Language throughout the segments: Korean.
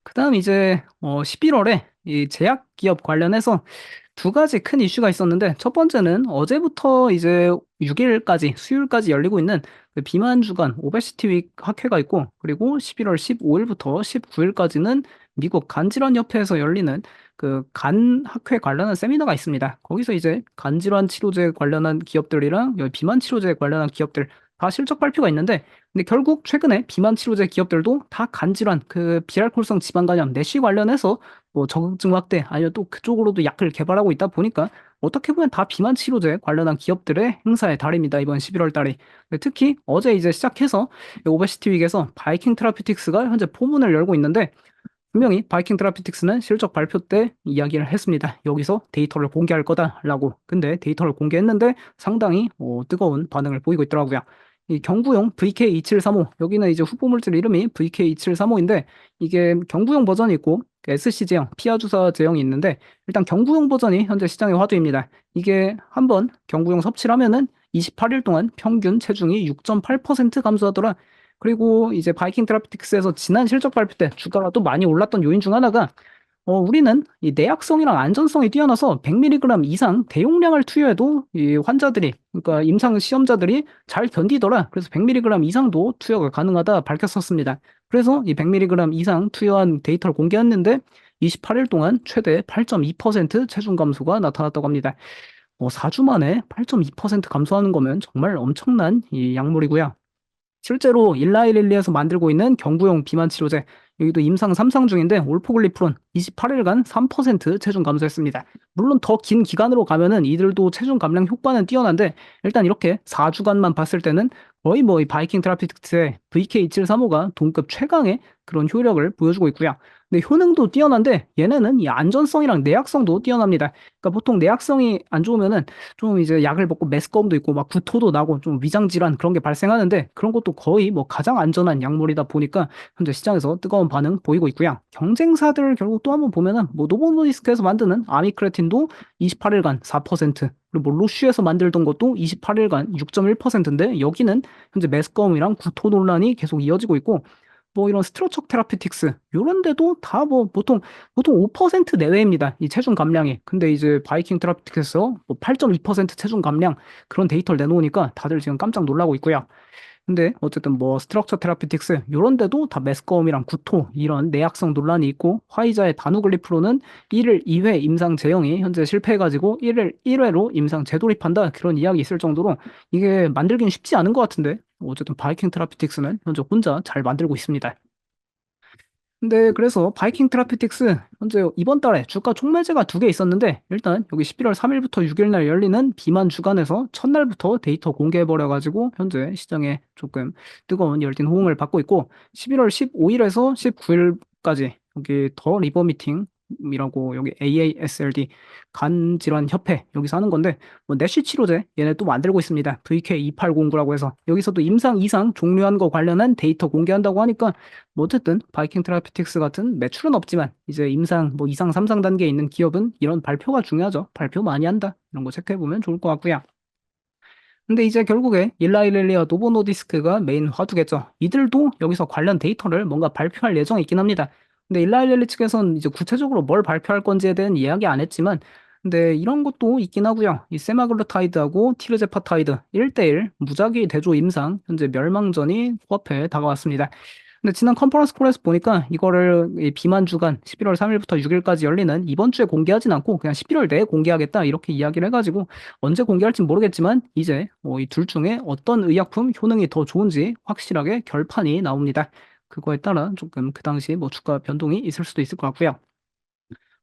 그다음 이제 11월에 이 제약 기업 관련해서 두 가지 큰 이슈가 있었는데 첫 번째는 어제부터 이제 6일까지 수요일까지 열리고 있는 그 비만 주간 오베시티 윅 학회가 있고 그리고 11월 15일부터 19일까지는 미국 간질환 협회에서 열리는 그 간 학회 관련한 세미나가 있습니다. 거기서 이제 간질환 치료제 관련한 기업들이랑 여기 비만 치료제 관련한 기업들 다 실적 발표가 있는데 근데 결국 최근에 비만 치료제 기업들도 다 간질환 그 비알코올성 지방 간염 내시 관련해서 뭐 적응증 확대 아니면 또 그쪽으로도 약을 개발하고 있다 보니까 어떻게 보면 다 비만 치료제 관련한 기업들의 행사의 달입니다. 이번 11월 달이. 근데 특히 어제 이제 시작해서 오베시티 윅에서 바이킹 테라피틱스가 현재 포문을 열고 있는데 분명히 바이킹 테라피틱스는 실적 발표 때 이야기를 했습니다. 여기서 데이터를 공개할 거다라고. 근데 데이터를 공개했는데 상당히 뜨거운 반응을 보이고 있더라고요. 이 경구용 VK2735 여기는 이제 후보 물질 이름이 VK2735인데 이게 경구용 버전이 있고 그 SC 제형, 피하 주사 제형이 있는데 일단 경구용 버전이 현재 시장의 화두입니다. 이게 한번 경구용 섭취를 하면은 28일 동안 평균 체중이 6.8% 감소하더라. 그리고 이제 바이킹 테라피틱스에서 지난 실적 발표 때 주가가 또 많이 올랐던 요인 중 하나가 우리는 이 내약성이랑 안전성이 뛰어나서 100mg 이상 대용량을 투여해도 이 환자들이, 그러니까 임상 시험자들이 잘 견디더라. 그래서 100mg 이상도 투여가 가능하다 밝혔었습니다. 그래서 이 100mg 이상 투여한 데이터를 공개했는데 28일 동안 최대 8.2% 체중 감소가 나타났다고 합니다. 4주 만에 8.2% 감소하는 거면 정말 엄청난 이 약물이고요. 실제로 일라이릴리에서 만들고 있는 경구용 비만 치료제 여기도 임상 3상 중인데 올포글리프론 28일간 3% 체중 감소했습니다. 물론 더 긴 기간으로 가면은 이들도 체중 감량 효과는 뛰어난데 일단 이렇게 4주간만 봤을 때는 거의 뭐 이 바이킹 테라피틱스의 VK2735가 동급 최강의 그런 효력을 보여주고 있고요. 근데 효능도 뛰어난데 얘네는 이 안전성이랑 내약성도 뛰어납니다. 그러니까 보통 내약성이 안 좋으면은 좀 이제 약을 먹고 메스꺼움도 있고 막 구토도 나고 좀 위장 질환 그런 게 발생하는데 그런 것도 거의 뭐 가장 안전한 약물이다 보니까 현재 시장에서 뜨거운 반응 보이고 있고요. 경쟁사들 결국 또 한번 보면은 뭐 노보노디스크에서 만드는 아미크레틴도 28일간 4%, 그리고 뭐 로슈에서 만들던 것도 28일간 6.1%인데 여기는 현재 메스꺼움이랑 구토 논란이 계속 이어지고 있고 뭐 이런 스트로척 테라피틱스 요런 데도 다 뭐 보통 5% 내외입니다. 이 체중 감량이. 근데 이제 바이킹 테라피틱스에서 뭐 8.2% 체중 감량 그런 데이터를 내놓으니까 다들 지금 깜짝 놀라고 있고요. 근데 어쨌든 뭐 스트럭처 테라피틱스 요런 데도 다 메스꺼움이랑 구토 이런 내약성 논란이 있고 화이자의 다누글리프로는 1일 2회 임상 제형이 현재 실패해가지고 1일 1회로 임상 재돌입한다 그런 이야기 있을 정도로 이게 만들기는 쉽지 않은 것 같은데 어쨌든 바이킹 테라피틱스는 현재 혼자 잘 만들고 있습니다. 근데 그래서 바이킹 테라피틱스 현재 이번 달에 주가 촉매제가 두 개 있었는데 일단 여기 11월 3일부터 6일 날 열리는 비만 주간에서 첫날부터 데이터 공개해버려 가지고 현재 시장에 조금 뜨거운 열띤 호응을 받고 있고 11월 15일에서 19일까지 여기 더 리버 미팅이라고 여기 AASLD 간질환 협회 여기서 하는 건데 뭐 내시 치료제 얘네 또 만들고 있습니다. VK2809라고 해서 여기서도 임상 이상 종료한 거 관련한 데이터 공개한다고 하니까 뭐 어쨌든 바이킹 테라피틱스 같은 매출은 없지만 이제 임상 뭐 2상, 3상 단계에 있는 기업은 이런 발표가 중요하죠. 발표 많이 한다. 이런 거 체크해 보면 좋을 것 같고요. 근데 이제 결국에 일라이렐리와 노보노디스크가 메인 화두겠죠. 이들도 여기서 관련 데이터를 뭔가 발표할 예정이 있긴 합니다. 근데 일라이렐리 측에서는 이제 구체적으로 뭘 발표할 건지에 대한 이야기 안 했지만 근데 이런 것도 있긴 하고요. 이 세마글루타이드하고 티르제파타이드 1대1 무작위 대조 임상 현재 멸망전이 코앞에 다가왔습니다. 근데 지난 컨퍼런스 콜에서 보니까 이거를 이 비만 주간 11월 3일부터 6일까지 열리는 이번 주에 공개하진 않고 그냥 11월 내에 공개하겠다 이렇게 이야기를 해가지고 언제 공개할지 모르겠지만 이제 이 둘 중에 어떤 의약품 효능이 더 좋은지 확실하게 결판이 나옵니다. 그거에 따라 조금 그 당시 뭐 주가 변동이 있을 수도 있을 것 같고요.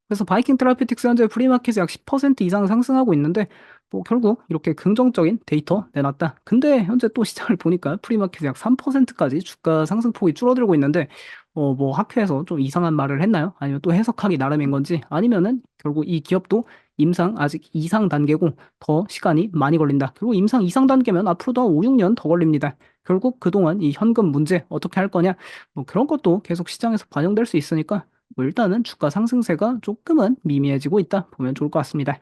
그래서 바이킹 테라피틱스 현재 프리마켓이 약 10% 이상 상승하고 있는데 뭐 결국 이렇게 긍정적인 데이터 내놨다. 근데 현재 또 시장을 보니까 프리마켓이 약 3%까지 주가 상승폭이 줄어들고 있는데 뭐 학회에서 좀 이상한 말을 했나요? 아니면 또 해석하기 나름인 건지 아니면은 결국 이 기업도 임상 아직 이상 단계고 더 시간이 많이 걸린다. 그리고 임상 이상 단계면 앞으로도 한 5, 6년 더 걸립니다. 결국 그동안 이 현금 문제 어떻게 할 거냐 뭐 그런 것도 계속 시장에서 반영될 수 있으니까 뭐 일단은 주가 상승세가 조금은 미미해지고 있다 보면 좋을 것 같습니다.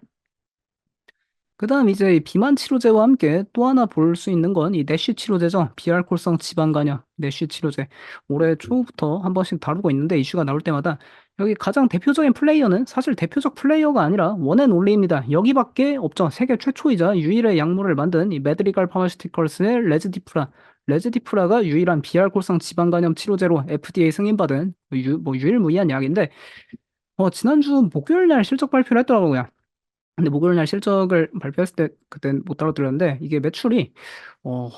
그다음 이제 이 비만 치료제와 함께 또 하나 볼 수 있는 건 이 내쉬 치료제죠. 비알코올성 지방 간염, 내쉬 치료제. 올해 초부터 한 번씩 다루고 있는데 이슈가 나올 때마다 여기 가장 대표적인 플레이어는 사실 대표적 플레이어가 아니라 원앤올리입니다. 여기밖에 없죠. 세계 최초이자 유일의 약물을 만든 이 메드리갈 파마시티컬스의 레즈디프라. 레즈디프라가 유일한 비알코올성 지방 간염 치료제로 FDA 승인받은 유일무이한 약인데 지난주 목요일 날 실적 발표를 했더라고요. 근데 목요일 날 실적을 발표했을 때 그땐 못 다뤄드렸는데 이게 매출이 어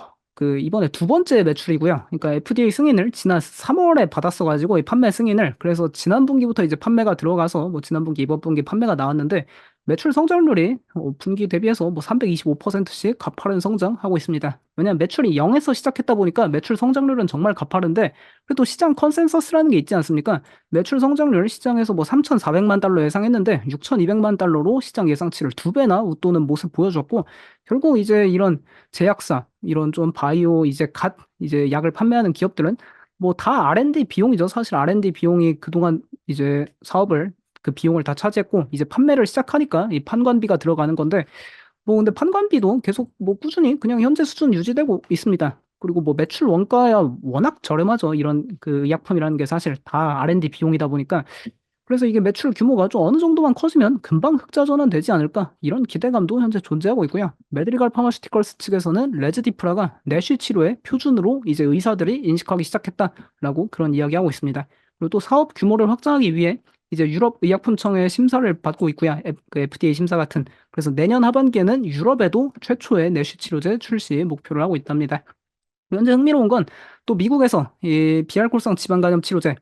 이번에 두 번째 매출이고요. 그러니까 FDA 승인을 지난 3월에 받았어 가지고 이 판매 승인을 그래서 지난 분기부터 이제 판매가 들어가서 뭐 지난 분기, 이번 분기 판매가 나왔는데 매출 성장률이 분기 대비해서 뭐 325%씩 가파른 성장하고 있습니다. 왜냐하면 매출이 0에서 시작했다 보니까 매출 성장률은 정말 가파른데 그래도 시장 컨센서스라는 게 있지 않습니까? 매출 성장률 시장에서 뭐 3,400만 달러 예상했는데 6,200만 달러로 시장 예상치를 두 배나 웃도는 모습 보여줬고 결국 이제 이런 제약사 이런 좀 바이오 이제 약을 판매하는 기업들은 뭐 다 R&D 비용이죠. 사실 R&D 비용이 그동안 이제 사업을 그 비용을 다 차지했고 이제 판매를 시작하니까 이 판관비가 들어가는 건데 뭐 근데 판관비도 계속 뭐 꾸준히 그냥 현재 수준 유지되고 있습니다. 그리고 뭐 매출 원가야 워낙 저렴하죠. 이런 그 의약품이라는 게 사실 다 R&D 비용이다 보니까 그래서 이게 매출 규모가 좀 어느 정도만 커지면 금방 흑자 전환되지 않을까 이런 기대감도 현재 존재하고 있고요. 메드리갈 파마시티컬스 측에서는 레즈디프라가 내시 치료의 표준으로 이제 의사들이 인식하기 시작했다라고 그런 이야기하고 있습니다. 그리고 또 사업 규모를 확장하기 위해 이제 유럽 의약품청의 심사를 받고 있고요. 그 FDA 심사 같은. 그래서 내년 하반기에는 유럽에도 최초의 내시 치료제 출시 목표를 하고 있답니다. 현재 흥미로운 건 또 미국에서 이 비알코올성 지방간염 치료제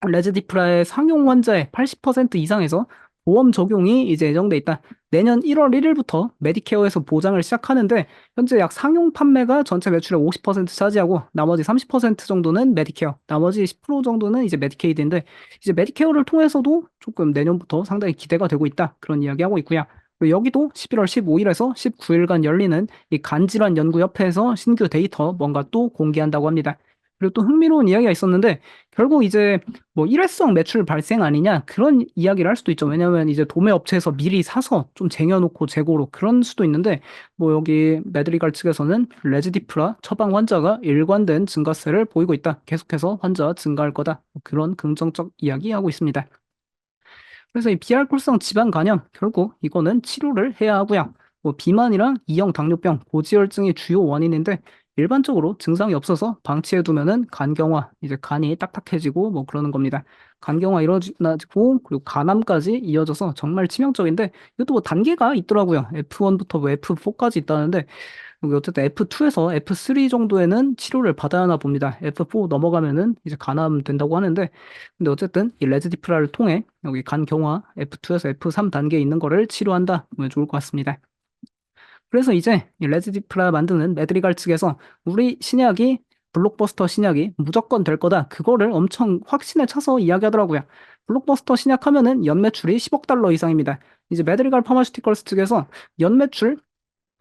레즈디프라의 상용 환자의 80% 이상에서 보험 적용이 이제 예정돼 있다. 내년 1월 1일부터 메디케어에서 보장을 시작하는데 현재 약 상용 판매가 전체 매출의 50% 차지하고 나머지 30% 정도는 메디케어, 나머지 10% 정도는 이제 메디케이드인데 이제 메디케어를 통해서도 조금 내년부터 상당히 기대가 되고 있다. 그런 이야기하고 있고요. 그리고 여기도 11월 15일에서 19일간 열리는 이 간질환 연구협회에서 신규 데이터 뭔가 또 공개한다고 합니다. 그리고 또 흥미로운 이야기가 있었는데 결국 이제 뭐 일회성 매출 발생 아니냐 그런 이야기를 할 수도 있죠. 왜냐하면 이제 도매 업체에서 미리 사서 좀 쟁여놓고 재고로 그런 수도 있는데 뭐 여기 메드리갈 측에서는 레즈디프라 처방 환자가 일관된 증가세를 보이고 있다. 계속해서 환자 증가할 거다. 뭐 그런 긍정적 이야기하고 있습니다. 그래서 이 비알코올성 지방 간염 결국 이거는 치료를 해야 하고요. 뭐 비만이랑 이형 당뇨병, 고지혈증이 주요 원인인데 일반적으로 증상이 없어서 방치해 두면은 간경화, 이제 간이 딱딱해지고 뭐 그러는 겁니다. 간경화 이루어지고 그리고 간암까지 이어져서 정말 치명적인데 이것도 뭐 단계가 있더라고요. F1부터 뭐 F4까지 있다는데 어쨌든 F2에서 F3 정도에는 치료를 받아야 하나 봅니다. F4 넘어가면은 이제 간암 된다고 하는데, 근데 어쨌든 이 레즈디프라를 통해 여기 간 경화 F2에서 F3 단계에 있는 거를 치료한다. 보면 좋을 것 같습니다. 그래서 이제 이 레즈디프라 만드는 메드리갈 측에서 우리 신약이 블록버스터 신약이 무조건 될 거다. 그거를 엄청 확신에 차서 이야기하더라고요. 블록버스터 신약하면은 연매출이 10억 달러 이상입니다. 이제 메드리갈 파마슈티컬스 측에서 연매출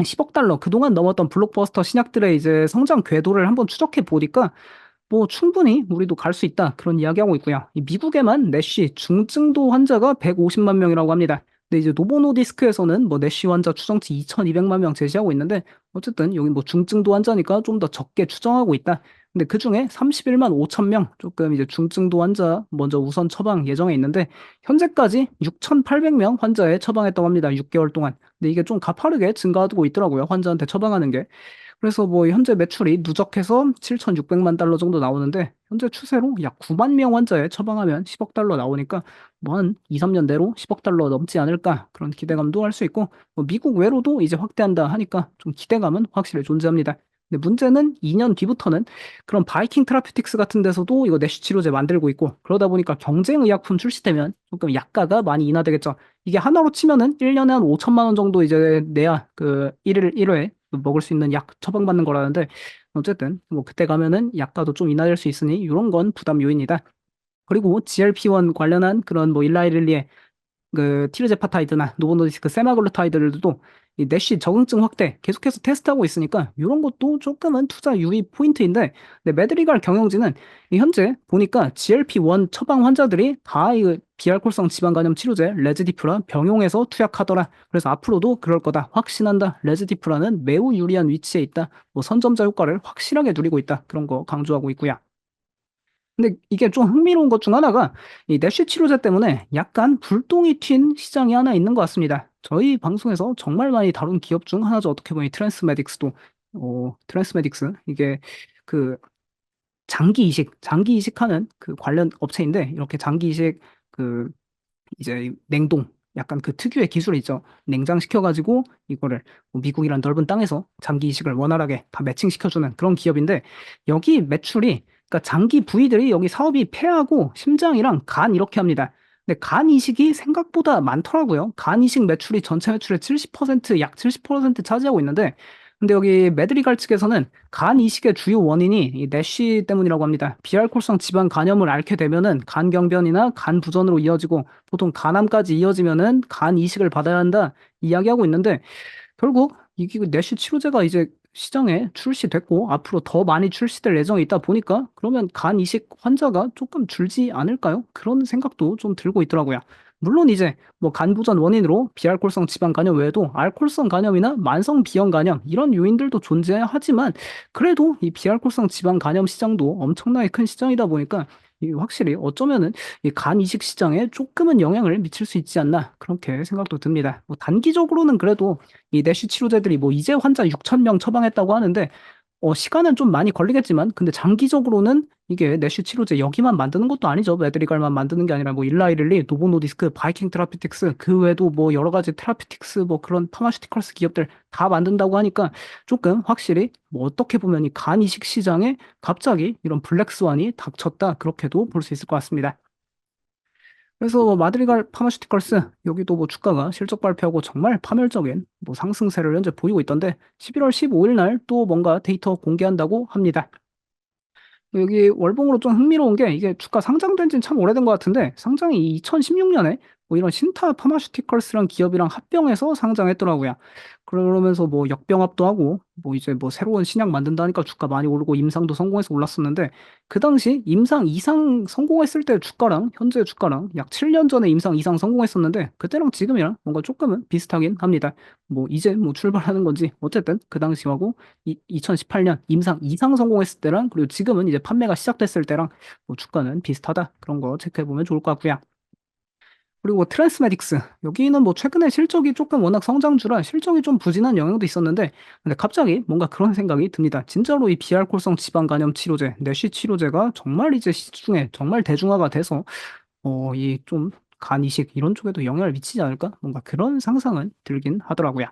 10억 달러 그동안 넘었던 블록버스터 신약들의 이제 성장 궤도를 한번 추적해 보니까 뭐 충분히 우리도 갈 수 있다 그런 이야기하고 있고요. 이 미국에만 내쉬 중증도 환자가 150만 명이라고 합니다. 근데 이제 노보노디스크에서는 뭐 내쉬 환자 추정치 2,200만 명 제시하고 있는데 어쨌든 여기 뭐 중증도 환자니까 좀 더 적게 추정하고 있다. 근데 그중에 31만 5천 명 조금 이제 중증도 환자 먼저 우선 처방 예정에 있는데 현재까지 6,800명 환자에 처방했다고 합니다. 6개월 동안. 근데 이게 좀 가파르게 증가하고 있더라고요. 환자한테 처방하는 게. 그래서 뭐 현재 매출이 누적해서 7,600만 달러 정도 나오는데 현재 추세로 약 9만 명 환자에 처방하면 10억 달러 나오니까 뭐 한 2, 3년 내로 10억 달러 넘지 않을까 그런 기대감도 할 수 있고 뭐 미국 외로도 이제 확대한다 하니까 좀 기대감은 확실히 존재합니다. 근데 문제는 2년 뒤부터는 그런 바이킹 테라피틱스 같은 데서도 이거 내시 치료제 만들고 있고 그러다 보니까 경쟁 의약품 출시되면 조금 약가가 많이 인하되겠죠. 이게 하나로 치면은 1년에 한 5천만 원 정도 이제 내야 그 1회 먹을 수 있는 약 처방받는 거라는데 어쨌든 뭐 그때 가면은 약가도 좀 인하될 수 있으니 이런 건 부담 요인이다. 그리고 GLP-1 관련한 그런 뭐 일라이릴리에 그 티르제파타이드나 노보노디스크 세마글루타이드들도 이 내쉬 적응증 확대 계속해서 테스트하고 있으니까 이런 것도 조금은 투자 유의 포인트인데, 근데 메드리갈 경영진은 이 현재 보니까 GLP-1 처방 환자들이 다 이 비알코올성 지방간염 치료제 레즈디프라 병용해서 투약하더라. 그래서 앞으로도 그럴 거다. 확신한다. 레즈디프라는 매우 유리한 위치에 있다. 뭐 선점자 효과를 확실하게 누리고 있다. 그런 거 강조하고 있고요. 근데 이게 좀 흥미로운 것 중 하나가 이 내쉬 치료제 때문에 약간 불똥이 튄 시장이 하나 있는 것 같습니다. 저희 방송에서 정말 많이 다룬 기업 중 하나죠. 어떻게 보면 이 트랜스메딕스도 트랜스메딕스 이게 그 장기 이식하는 그 관련 업체인데, 이렇게 장기 이식 그 이제 냉동 약간 그 특유의 기술이 있죠. 냉장시켜가지고 이거를 뭐 미국이란 넓은 땅에서 장기 이식을 원활하게 다 매칭시켜주는 그런 기업인데, 여기 매출이 그러니까 장기 부위들이 여기 사업이 폐하고 심장이랑 간 이렇게 합니다. 근데 간 이식이 생각보다 많더라고요. 간 이식 매출이 전체 매출의 70%, 약 70% 차지하고 있는데, 근데 여기 메드리갈 측에서는 간 이식의 주요 원인이 이 내쉬 때문이라고 합니다. 비알코올성 지방 간염을 앓게 되면은 간 경변이나 간 부전으로 이어지고 보통 간암까지 이어지면은 간 이식을 받아야 한다 이야기하고 있는데, 결국 이게 내시 치료제가 이제 시장에 출시됐고 앞으로 더 많이 출시될 예정이 있다 보니까 그러면 간 이식 환자가 조금 줄지 않을까요? 그런 생각도 좀 들고 있더라고요. 물론 이제 뭐 간부전 원인으로 비알코올성 지방 간염 외에도 알코올성 간염이나 만성 비형 간염 이런 요인들도 존재하지만, 그래도 이 비알코올성 지방 간염 시장도 엄청나게 큰 시장이다 보니까 이 확실히 어쩌면은 이 간 이식 시장에 조금은 영향을 미칠 수 있지 않나 그렇게 생각도 듭니다. 뭐 단기적으로는 그래도 이 내시 치료제들이 뭐 이제 환자 6천 명 처방했다고 하는데, 시간은 좀 많이 걸리겠지만 근데 장기적으로는 이게 내시 치료제 여기만 만드는 것도 아니죠. 메드리갈만 만드는 게 아니라 뭐 일라이릴리, 노보노디스크, 바이킹 테라피틱스 그 외에도 뭐 여러 가지 테라피틱스 뭐 그런 파마슈티컬스 기업들 다 만든다고 하니까 조금 확실히 뭐 어떻게 보면 이 간 이식 시장에 갑자기 이런 블랙스완이 닥쳤다 그렇게도 볼 수 있을 것 같습니다. 그래서 뭐 마드리갈 파마슈티컬스 여기도 뭐 주가가 실적 발표하고 정말 파멸적인 뭐 상승세를 현재 보이고 있던데, 11월 15일 날 또 뭔가 데이터 공개한다고 합니다. 여기 월봉으로 좀 흥미로운 게 이게 주가 상장된 지는 참 오래된 것 같은데, 상장이 2016년에 뭐 이런 신타 파마슈티컬스랑 기업이랑 합병해서 상장했더라고요. 그러면서 뭐 역병합도 하고 뭐 이제 뭐 새로운 신약 만든다니까 주가 많이 오르고 임상도 성공해서 올랐었는데, 그 당시 임상 이상 성공했을 때 주가랑 현재 주가랑 약 7년 전에 임상 이상 성공했었는데 그때랑 지금이랑 뭔가 조금은 비슷하긴 합니다. 뭐 이제 뭐 출발하는 건지 어쨌든 그 당시하고 2018년 임상 이상 성공했을 때랑 그리고 지금은 이제 판매가 시작됐을 때랑 뭐 주가는 비슷하다. 그런 거 체크해 보면 좋을 것 같고요. 그리고 트랜스메딕스 여기는 뭐 최근에 실적이 조금 워낙 성장주라 실적이 좀 부진한 영향도 있었는데, 근데 갑자기 뭔가 그런 생각이 듭니다. 진짜로 이 비알코올성 지방 간염 치료제, 내시 치료제가 정말 이제 시중에 정말 대중화가 돼서 이 좀 간 이식 이런 쪽에도 영향을 미치지 않을까? 뭔가 그런 상상은 들긴 하더라고요.